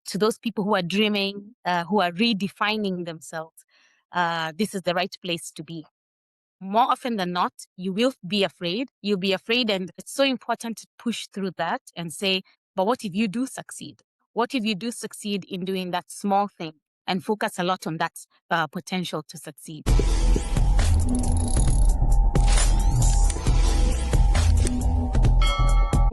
to those people who are dreaming, who are redefining themselves, this is the right place to be. More often than not, you will be afraid. You'll be afraid, and it's so important to push through that and say, but what if you do succeed? What if you do succeed in doing that small thing and focus a lot on that potential to succeed?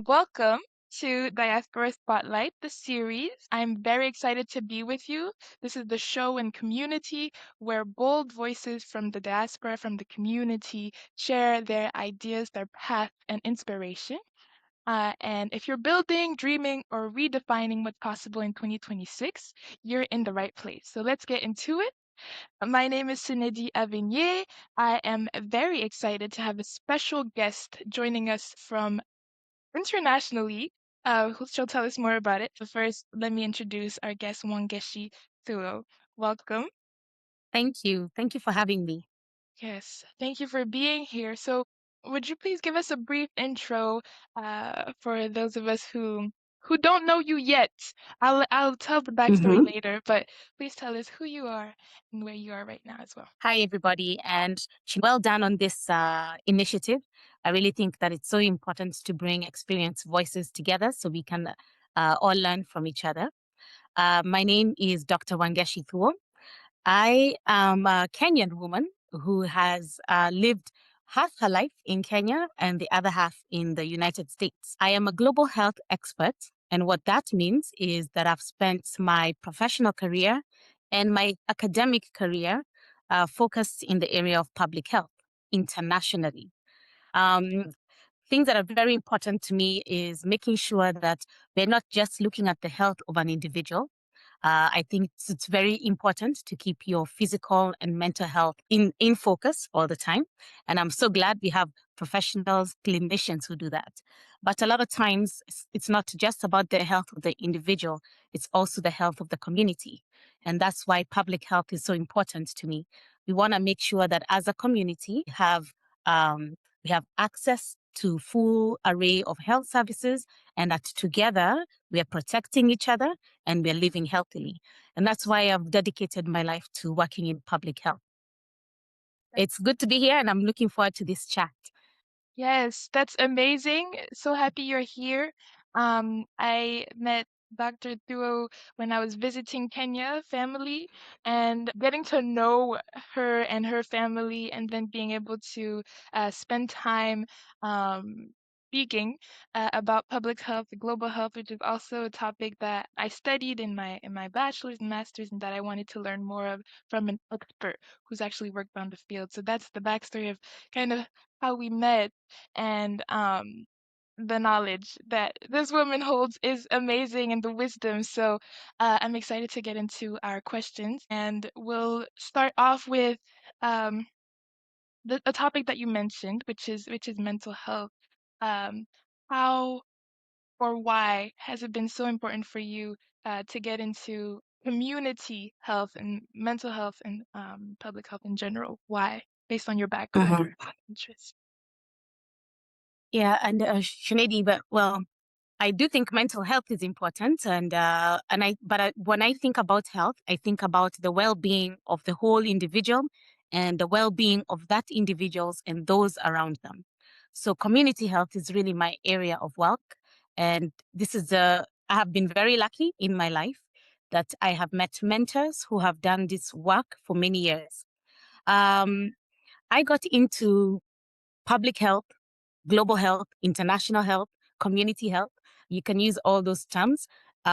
Welcome to Diaspora Spotlight, the series. I'm very excited to be with you. This is the show and community where bold voices from the diaspora, from the community, share their ideas, their path, and inspiration. And if you're building, dreaming, or redefining what's possible in 2026, you're in the right place. So let's get into it. My name is Seynedhee. I am very excited to have a special guest joining us from internationally, who she'll tell us more about it. But first, let me introduce our guest, Wangeci Thuo. Welcome. Thank you. Thank you for having me. Yes, thank you for being here. So, would you please give us a brief intro for those of us who don't know you yet? I'll tell the backstory later, but please tell us who you are and where you are right now as well. Hi, everybody, and well done on this initiative. I really think that it's so important to bring experienced voices together so we can all learn from each other. My name is Dr. Wangeci Thuo. I am a Kenyan woman who has lived half her life in Kenya and the other half in the United States. I am a global health expert, and what that means is that I've spent my professional career and my academic career focused in the area of public health internationally. Things that are very important to me is making sure that we're not just looking at the health of an individual. I think it's very important to keep your physical and mental health in focus all the time. And I'm so glad we have professionals, clinicians who do that. But a lot of times, it's not just about the health of the individual, it's also the health of the community. And that's why public health is so important to me. We want to make sure that as a community, we have access to full array of health services, and that together we are protecting each other and we're living healthily. And that's why I've dedicated my life to working in public health. It's good to be here, and I'm looking forward to this chat. Yes, that's amazing. So happy you're here. I met Dr. Thuo when I was visiting Kenya family, and getting to know her and her family, and then being able to spend time speaking about public health, global health, which is also a topic that I studied in my bachelor's and master's, and that I wanted to learn more of from an expert who's actually worked on the field. So that's the backstory of kind of how we met, and the knowledge that this woman holds is amazing, and the wisdom. So I'm excited to get into our questions, and we'll start off with a topic that you mentioned, which is mental health. How or why has it been so important for you to get into community health and mental health and public health in general? Why, based on your background or interest? Yeah, and Sinead, but well, I do think mental health is important, and when I think about health, I think about the well-being of the whole individual and the well-being of that individuals and those around them. So community health is really my area of work, and I have been very lucky in my life that I have met mentors who have done this work for many years. Um, I got into public health, global health, international health, community health. You can use all those terms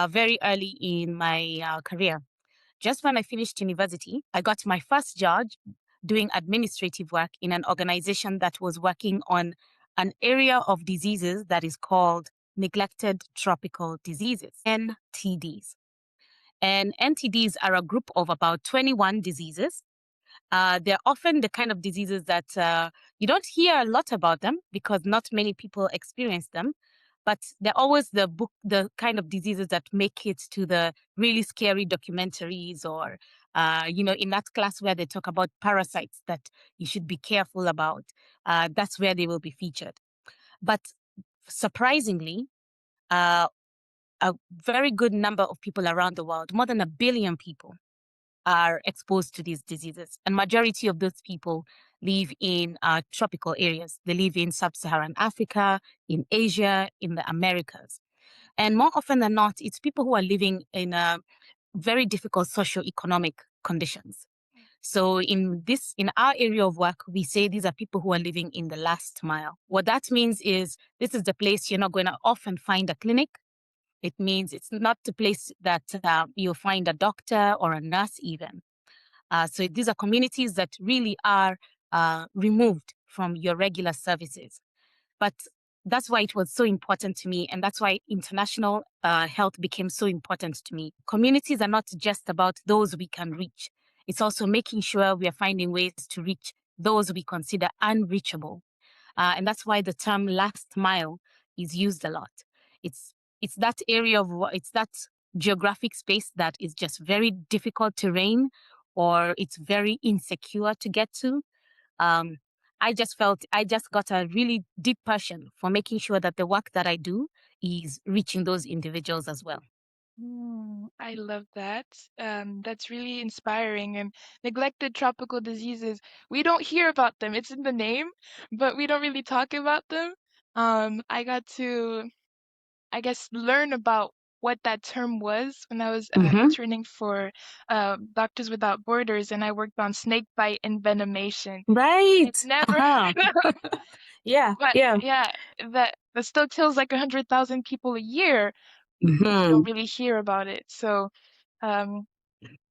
very early in my career. Just when I finished university, I got my first job doing administrative work in an organization that was working on an area of diseases that is called neglected tropical diseases, NTDs. And NTDs are a group of about 21 diseases. They're often the kind of diseases that you don't hear a lot about them because not many people experience them. But they're always the kind of diseases that make it to the really scary documentaries or, in that class where they talk about parasites that you should be careful about. That's where they will be featured. But surprisingly, uh, a very good number of people around the world, more than 1 billion people, are exposed to these diseases. And majority of those people live in tropical areas. They live in sub-Saharan Africa, in Asia, in the Americas. And more often than not, it's people who are living in very difficult socioeconomic conditions. So in our area of work, we say these are people who are living in the last mile. What that means is this is the place you're not going to often find a clinic. It means it's not the place that you'll find a doctor or a nurse even. So these are communities that really are removed from your regular services. But that's why it was so important to me. And that's why international health became so important to me. Communities are not just about those we can reach. It's also making sure we are finding ways to reach those we consider unreachable. And that's why the term last mile is used a lot. It's it's that geographic space that is just very difficult terrain, or it's very insecure to get to. um, I just got a really deep passion for making sure that the work that I do is reaching those individuals as well. I love that. That's really inspiring. And neglected tropical diseases, we don't hear about them. It's in the name, but we don't really talk about them. I got to, I guess, learn about what that term was when I was Hmm. interning for Doctors Without Borders, and I worked on snake bite envenomation. Right. I've never Uh-huh. heard of, Yeah. but Yeah. yeah, that still kills like 100,000 people a year, but we don't Hmm. really hear about it. So, um,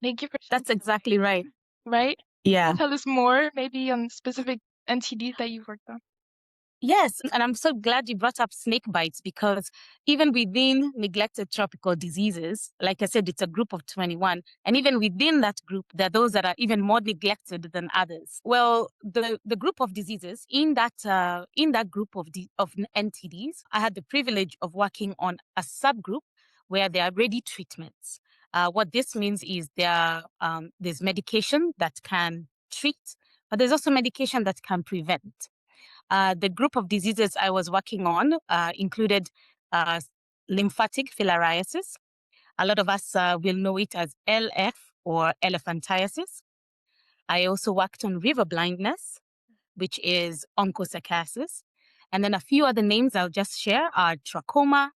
thank you for That's sharing. exactly right. Right? Can you Yeah. tell us more, maybe on specific NTDs that you've worked on? Yes, and I'm so glad you brought up snake bites, because even within neglected tropical diseases, like I said, it's a group of 21. And even within that group, there are those that are even more neglected than others. Well, the group of diseases in that group of NTDs, I had the privilege of working on a subgroup where there are ready treatments. What this means is there's medication that can treat, but there's also medication that can prevent. The group of diseases I was working on included uh, lymphatic filariasis. A lot of us will know it as LF or elephantiasis. I also worked on river blindness, which is onchocerciasis. And then a few other names I'll just share are trachoma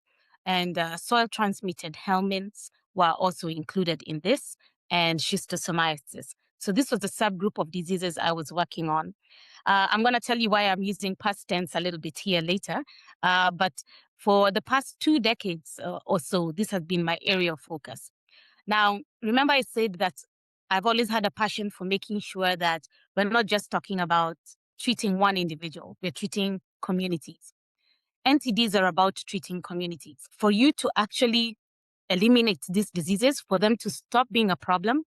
and soil transmitted helminths were also included in this, and schistosomiasis. So this was the subgroup of diseases I was working on. I'm going to tell you why I'm using past tense a little bit here later. But for the past 2 decades or so, this has been my area of focus. Now, remember I said that I've always had a passion for making sure that we're not just talking about treating one individual, we're treating communities. NTDs are about treating communities. For you to actually eliminate these diseases, for them to stop being a problem,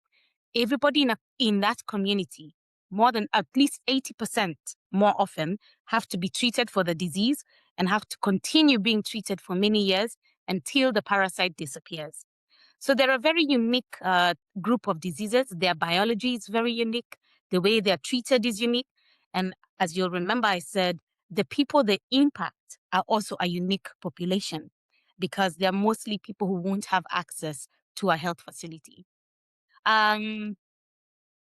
everybody in that community, more than at least 80% more often, have to be treated for the disease and have to continue being treated for many years until the parasite disappears. So they're a very unique group of diseases. Their biology is very unique. The way they're treated is unique. And as you'll remember, I said the people they impact are also a unique population, because they're mostly people who won't have access to a health facility. Um,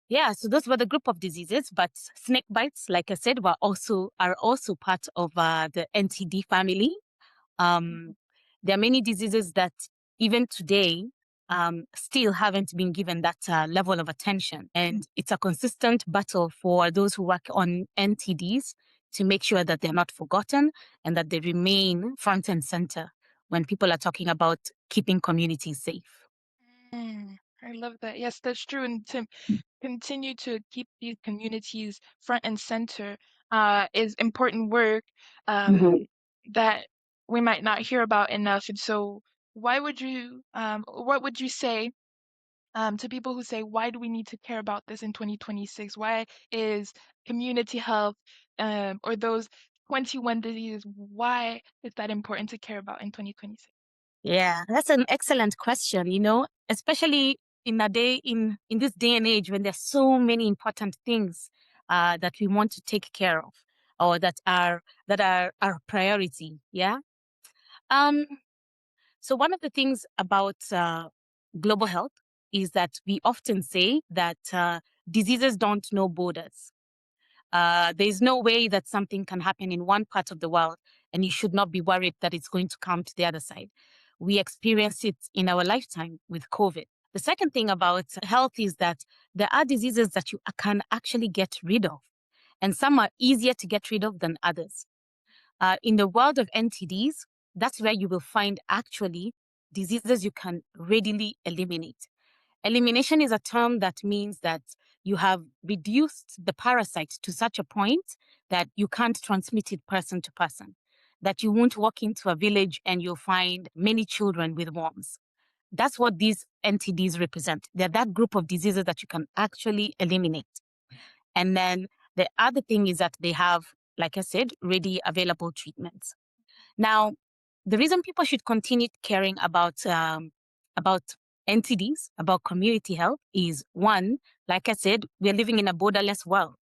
yeah, so those were the group of diseases, but snake bites, like I said, are also part of the NTD family. Um, there are many diseases that even today still haven't been given that level of attention. And it's a consistent battle for those who work on NTDs to make sure that they're not forgotten and that they remain front and center when people are talking about keeping communities safe. I love that. Yes, that's true. And to continue to keep these communities front and center is important work um, Mhm. that we might not hear about enough. And so, what would you say to people who say, why do we need to care about this in 2026? Why is community health or those 21 diseases, why is that important to care about in 2026? Yeah, that's an excellent question, especially in this day and age when there's so many important things that we want to take care of, or that are our priority. Yeah. Um, So one of the things about global health is that we often say that diseases don't know borders. There's no way that something can happen in one part of the world and you should not be worried that it's going to come to the other side. We experience it in our lifetime with COVID. The second thing about health is that there are diseases that you can actually get rid of, and some are easier to get rid of than others. In the world of NTDs, that's where you will find actually diseases you can readily eliminate. Elimination is a term that means that you have reduced the parasite to such a point that you can't transmit it person to person, that you won't walk into a village and you'll find many children with worms. That's what these NTDs represent. They're that group of diseases that you can actually eliminate. And then the other thing is that they have, like I said, ready available treatments. Now, the reason people should continue caring about NTDs, about community health, is one, like I said, we're living in a borderless world.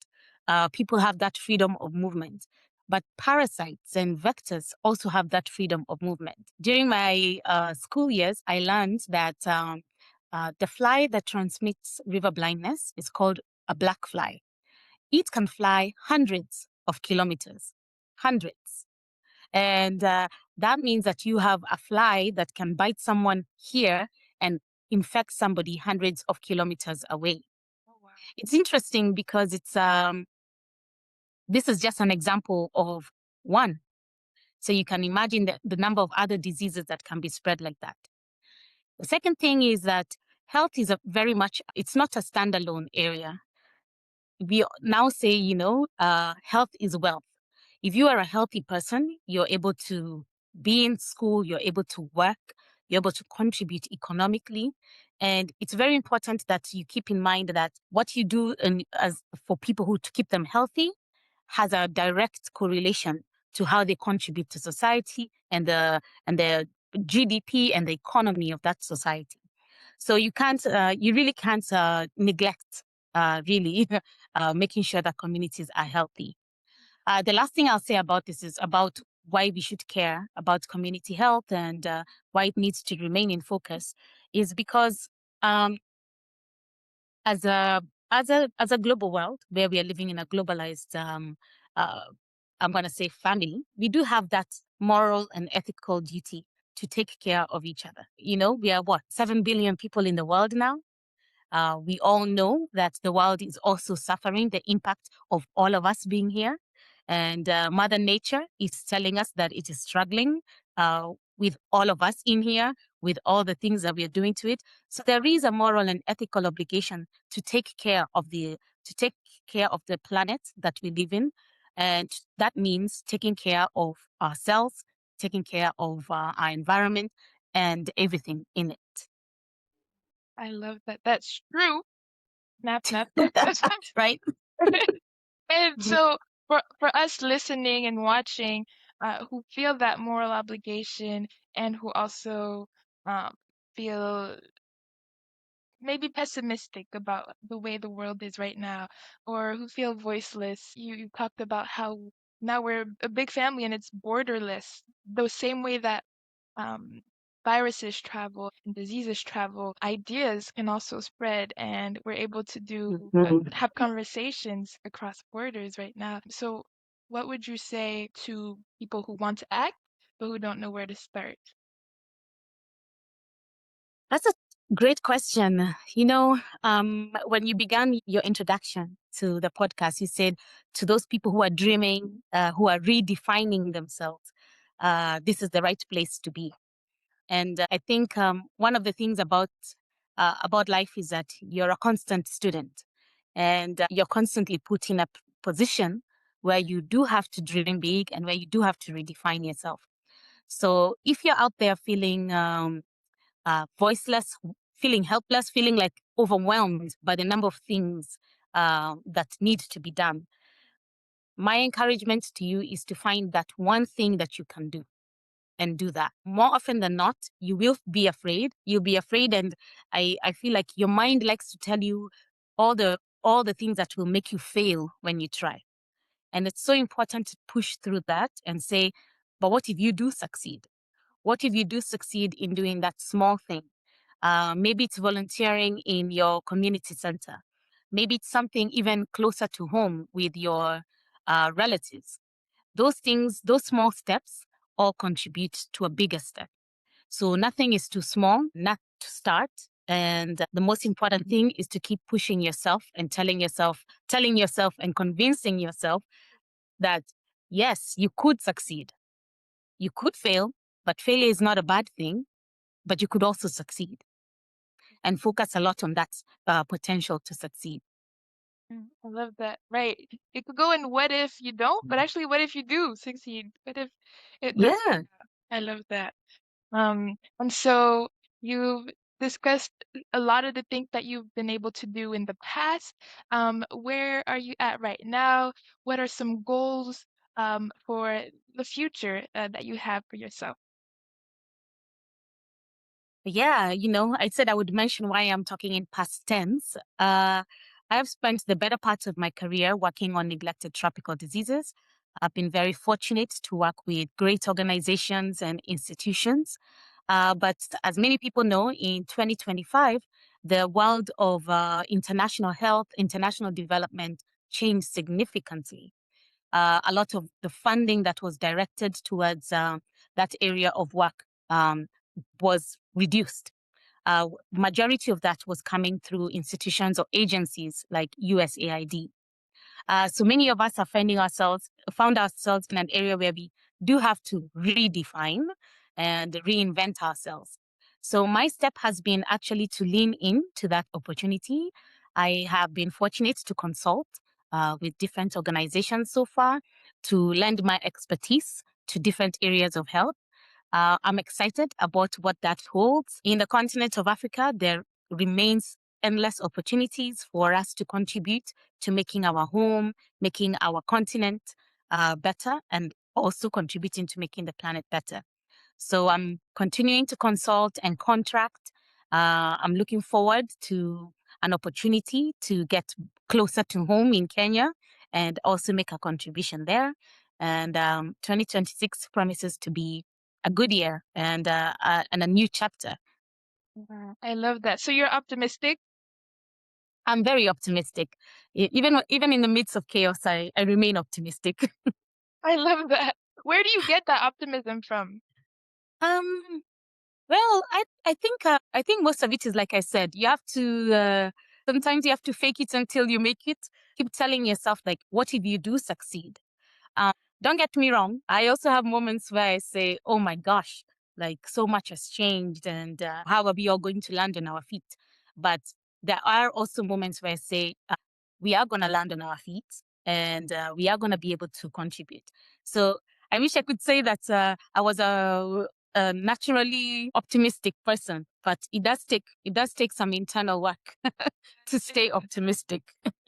People have that freedom of movement, but parasites and vectors also have that freedom of movement. During my school years, I learned that the fly that transmits river blindness is called a black fly. It can fly hundreds of kilometers, hundreds. And that means that you have a fly that can bite someone here and infect somebody hundreds of kilometers away. Oh, wow. It's interesting because this is just an example of one. So you can imagine the number of other diseases that can be spread like that. The second thing is that health is very much, it's not a standalone area. We now say, health is wealth. If you are a healthy person, you're able to be in school, you're able to work, you're able to contribute economically. And it's very important that you keep in mind that what you do as for people to keep them healthy has a direct correlation to how they contribute to society and the GDP and the economy of that society. So you really can't neglect really making sure that communities are healthy. The last thing I'll say about this is about why we should care about community health and why it needs to remain in focus is because um, as a global world where we are living in a globalized uh, I'm going to say family, we do have that moral and ethical duty to take care of each other. We are 7 billion people in the world now. We all know that the world is also suffering the impact of all of us being here. And Mother Nature is telling us that it is struggling with all of us in here, with all the things that we are doing to it. So there is a moral and ethical obligation to take care of the planet that we live in. And that means taking care of ourselves, taking care of our environment and everything in it. I love that. That's true. Snap, snap. Right? And Mhm. so for us listening and watching, who feel that moral obligation and who also um, feel maybe pessimistic about the way the world is right now, or who feel voiceless, you talked about how now we're a big family and it's borderless. The same way that um, viruses travel and diseases travel, ideas can also spread, and we're able to Mhm. have conversations across borders right now. So, what would you say to people who want to act but who don't know where to start? That's a great question. When you began your introduction to the podcast, you said to those people who are dreaming, who are redefining themselves, this is the right place to be. And I think one of the things about life is that you're a constant student, and you're constantly put in a position where you do have to dream big and where you do have to redefine yourself. So if you're out there feeling voiceless, feeling helpless, feeling like overwhelmed by the number of things that need to be done, my encouragement to you is to find that one thing that you can do and do that. More often than not, you will be afraid. You'll be afraid, and I feel like your mind likes to tell you all the things that will make you fail when you try. And it's so important to push through that and say, but what if you do succeed? What if you do succeed in doing that small thing? Maybe it's volunteering in your community center. Maybe it's something even closer to home with your relatives. Those things, those small steps all contribute to a bigger step. So nothing is too small, not to start. And the most important thing is to keep pushing yourself and telling yourself and convincing yourself that yes, you could succeed. You could fail, but failure is not a bad thing, but you could also succeed, and focus a lot on that potential to succeed. I love that. Right. It could go in what if you don't, but actually what if you do succeed? What if it does work Yeah. out? I love that. And so you've discussed a lot of the things that you've been able to do in the past. Where are you at right now? What are some goals for the future that you have for yourself? Yeah, I said I would mention why I'm talking in past tense. I have spent the better part of my career working on neglected tropical diseases. I've been very fortunate to work with great organizations and institutions. But as many people know, in 2025, the world of international health, international development changed significantly. A lot of the funding that was directed towards that area of work was reduced. Majority of that was coming through institutions or agencies like USAID. So many of us are found ourselves in an area where we do have to redefine and reinvent ourselves. So my step has been actually to lean into that opportunity. I have been fortunate to consult with different organizations so far to lend my expertise to different areas of health. I'm excited about what that holds. In the continent of Africa, there remains endless opportunities for us to contribute to making our home, making our continent better, and also contributing to making the planet better. So I'm continuing to consult and contract. I'm looking forward to an opportunity to get closer to home in Kenya and also make a contribution there. And 2026 promises to be a good year and a new chapter. I love that. So you're optimistic? I'm very optimistic. Even in the midst of chaos, I remain optimistic. I love that. Where do you get that optimism from? um, Well, I think most of it is like I said. You have to sometimes you have to fake it until you make it. Keep telling yourself like, what if you do succeed? Um, don't get me wrong. I also have moments where I say, oh my gosh, like so much has changed, and how are we all going to land on our feet? But there are also moments where I say, we are going to land on our feet, and we are going to be able to contribute. So I wish I could say that I was a naturally optimistic person, but it does take some internal work to It stay does. optimistic.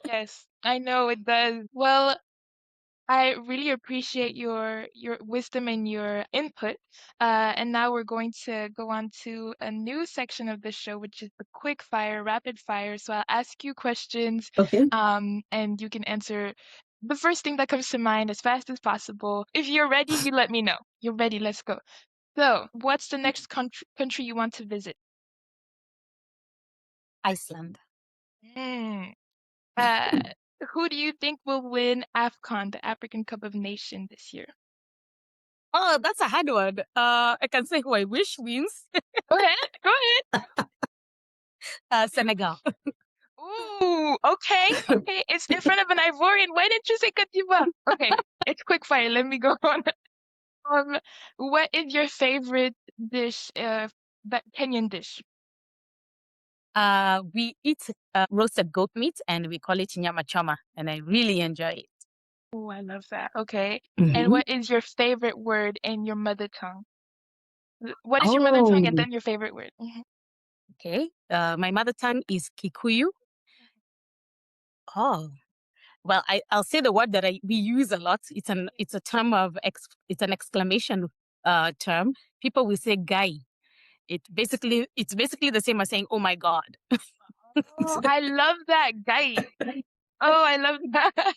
Yes, I know it does. Well, I really appreciate your wisdom and your input. And now we're going to go on to a new section of the show, which is the quick fire, rapid fire. So I'll ask you questions, Okay. and you can answer the first thing that comes to mind as fast as possible. If you're ready, you let me know. You're ready, let's go. So, what's the next country you want to visit? Iceland. Mm. Uh, who do you think will win AFCON, the African Cup of Nations, this year? Oh, that's a hard one. I can say who I wish wins. Go ahead, go ahead. Senegal. Ooh, okay, okay. It's in front of an Ivorian. Why didn't you say Cote d'Ivoire? Okay, it's quick fire. Let me go on. Um, what is your favorite dish? That Kenyan dish. We eat roasted goat meat and we call it nyama choma, and I really enjoy it. Oh, I love that. Okay. And Hmm. what is your favorite word in your mother tongue? What is your mother tongue and Oh, then your favorite word? Mhm. okay. My mother tongue is Kikuyu. Oh, well, I'll say the word that we use a lot. It's a term it's an exclamation term. People will say "guy." It's basically the same as saying "oh my god." Oh, I love that guy. Oh, I love that.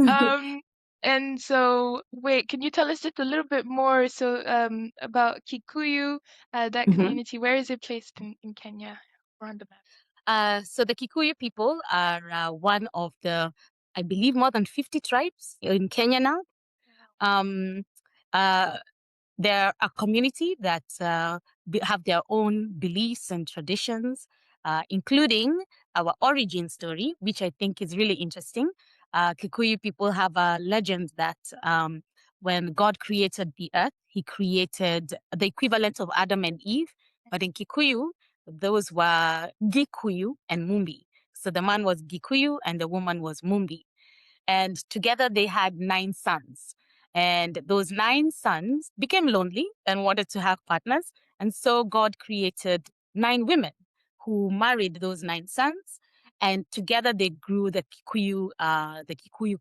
Um, And so, wait, can you tell us just a little bit more about Kikuyu, that Mhm. community? Where is it placed in Kenya or on the map? So the Kikuyu people are one of the, I believe, more than 50 tribes in Kenya now. Um, uh, they're a community that have their own beliefs and traditions, including our origin story, which I think is really interesting. Kikuyu people have a legend that when God created the earth, he created the equivalent of Adam and Eve. But in Kikuyu, those were Gikuyu and Mumbi. So the man was Gikuyu and the woman was Mumbi. And together they had 9 sons. And those 9 sons became lonely and wanted to have partners. And so God created 9 women who married those 9 sons. And together they grew the Kikuyu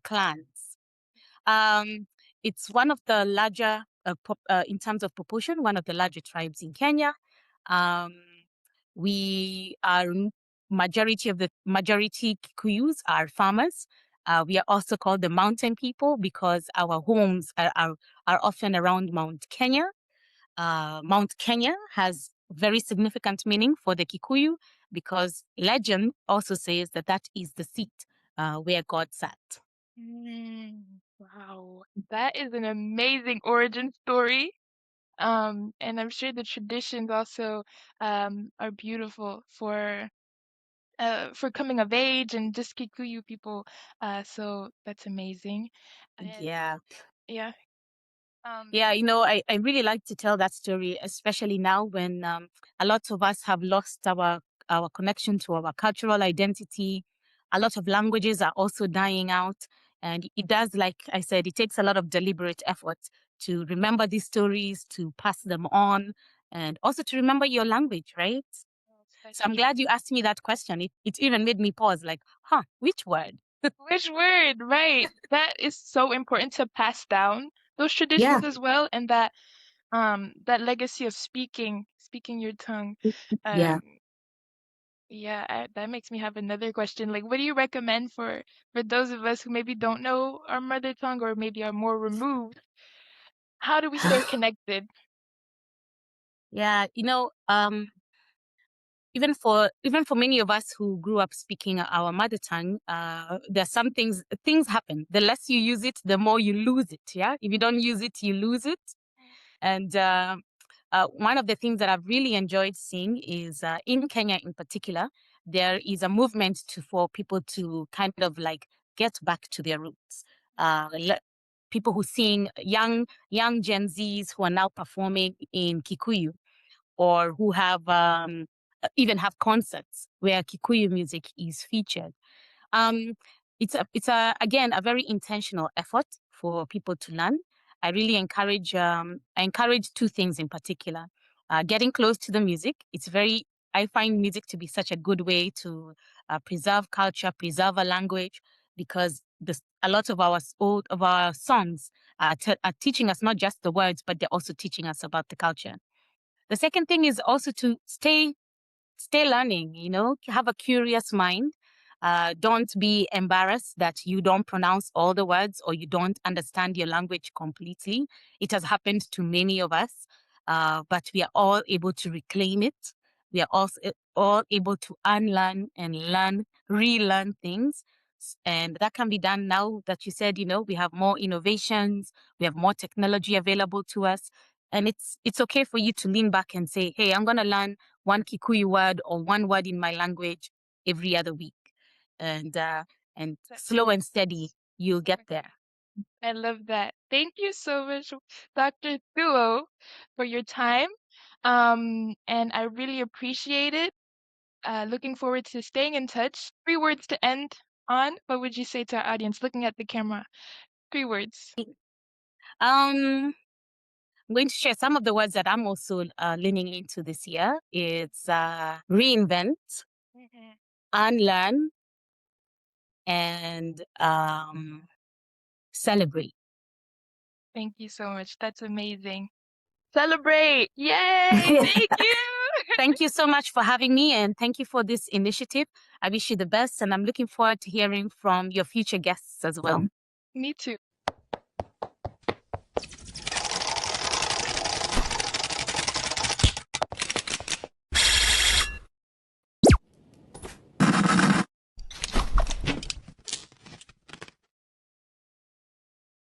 clans. Um, it's one of the larger, in terms of proportion, one of the larger tribes in Kenya. Um, we are majority Kikuyus are farmers. We are also called the mountain people because our homes are often around Mount Kenya. Mount Kenya has very significant meaning for the Kikuyu because legend also says that that is the seat where God sat. Wow, that is an amazing origin story. And I'm sure the traditions also are beautiful for coming of age and just Kikuyu people. So that's amazing. And Yeah. yeah, um, Yeah, I really like to tell that story, especially now when a lot of us have lost our connection to our cultural identity. A lot of languages are also dying out. And it does, like I said, it takes a lot of deliberate effort to remember these stories, to pass them on, and also to remember your language, right? that's So I'm true. glad you asked me that question. It even made me pause, like, huh, which word? Which word, right? That is so important to pass down those Yeah, traditions as well, and that legacy of speaking your tongue. yeah. Um, yeah, that makes me have another question. Like, what do you recommend for those of us who maybe don't know our mother tongue or maybe are more removed? How do we stay connected? Yeah, even for many of us who grew up speaking our mother tongue, there's some things happen. The less you use it, the more you lose it. Yeah, if you don't use it, you lose it. And one of the things that I've really enjoyed seeing is in Kenya, in particular, there is a movement for people to kind of like get back to their roots. People who sing, young Gen Zs who are now performing in Kikuyu or who have even have concerts where Kikuyu music is featured. Um, it's again a very intentional effort for people to learn. I encourage 2 things in particular. Getting close to the music. I find music to be such a good way to preserve culture, preserve a language, because a lot of our songs are teaching us not just the words, but they're also teaching us about the culture. The second thing is also to stay learning, have a curious mind. Don't be embarrassed that you don't pronounce all the words or you don't understand your language completely. It has happened to many of us, but we are all able to reclaim it. We are also all able to unlearn and relearn things. And that can be done now that you said, we have more innovations, we have more technology available to us. And it's okay for you to lean back and say, hey, I'm going to learn one Kikuyu word or one word in my language every other week. And That's slow and steady, you'll get there. I love that. Thank you so much, Dr. Thuo, for your time. And I really appreciate it. Looking forward to staying in touch. 3 words to end on. What would you say to our audience looking at the camera? 3 words. Um, I'm going to share some of the words that I'm also leaning into this year. It's reinvent, Mhm. unlearn, and celebrate. Thank you so much. That's amazing. Celebrate! Yay! Thank you! Thank you so much for having me, and thank you for this initiative. I wish you the best, and I'm looking forward to hearing from your future guests as well. Me too.